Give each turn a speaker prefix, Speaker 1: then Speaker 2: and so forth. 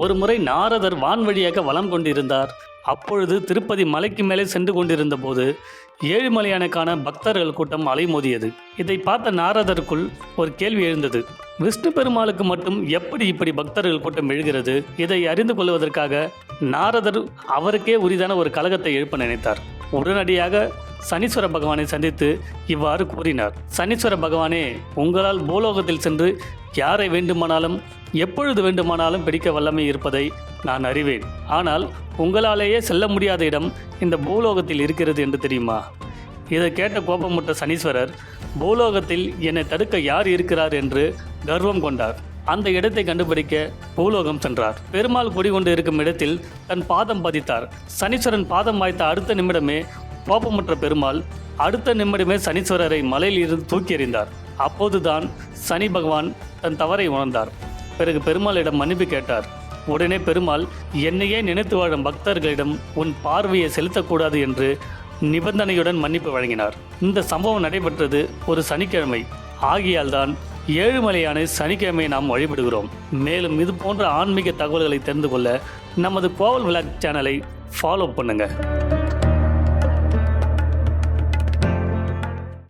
Speaker 1: ஒரு முறை நாரதர் வான் வழியாக வலம் கொண்டிருந்தார். அப்பொழுது திருப்பதி மலைக்கு மேலே சென்று கொண்டிருந்த போது ஏழுமலையானுக்கான பக்தர்கள் கூட்டம் அலைமோதியது. இதை பார்த்த நாரதருக்குள் ஒரு கேள்வி எழுந்தது. விஷ்ணு பெருமாளுக்கு மட்டும் எப்படி இப்படி பக்தர்கள் கூட்டம் எழுகிறது? இதை அறிந்து கொள்வதற்காக நாரதர் அவருக்கே உரிதான ஒரு கலகத்தை எழுப்ப நினைத்தார். உடனடியாக சனீஸ்வர பகவானை சந்தித்து இவ்வாறு கூறினார். சனீஸ்வர பகவானே, உங்களால் பூலோகத்தில் சென்று யாரை வேண்டுமானாலும் எப்பொழுது வேண்டுமானாலும் பிடிக்க வல்லமை இருப்பதை நான் அறிவேன். ஆனால் உங்களாலேயே செல்ல முடியாத இடம் இந்த பூலோகத்தில் இருக்கிறது என்று தெரியுமா? இதை கேட்ட கோபமுற்ற சனீஸ்வரர், பூலோகத்தில் என்னை தடுக்க யார் இருக்கிறார் என்று கர்வம் கொண்டார். அந்த இடத்தை கண்டுபிடிக்க பூலோகம் சென்றார். பெருமாள் குடிகொண்டு இருக்கும் இடத்தில் தன் பாதம் பதித்தார். சனீஸ்வரன் பாதம் வாய்த்த அடுத்த நிமிடமே கோபமுற்ற பெருமாள் அடுத்த நிமிடமே சனீஸ்வரரை மலையில் இருந்து தூக்கி எறிந்தார். அப்போதுதான் சனி பகவான் தன் தவறை உணர்ந்தார். பிறகு பெருமாளிடம் மன்னிப்பு கேட்டார். உடனே பெருமாள், என்னையே நினைத்து வாழும் பக்தர்களிடம் உன் பார்வையை செலுத்தக்கூடாது என்று நிபந்தனையுடன் மன்னிப்பு வழங்கினார். இந்த சம்பவம் நடைபெற்றது ஒரு சனிக்கிழமை. ஆகியால் தான் ஏழுமலையானை சனிக்கிழமை நாம் வழிபடுகிறோம். மேலும் இது போன்ற ஆன்மீக தகவல்களை தெரிந்து கொள்ள நமது கோவில் விளாக் சேனலை ஃபாலோ பண்ணுங்கள்.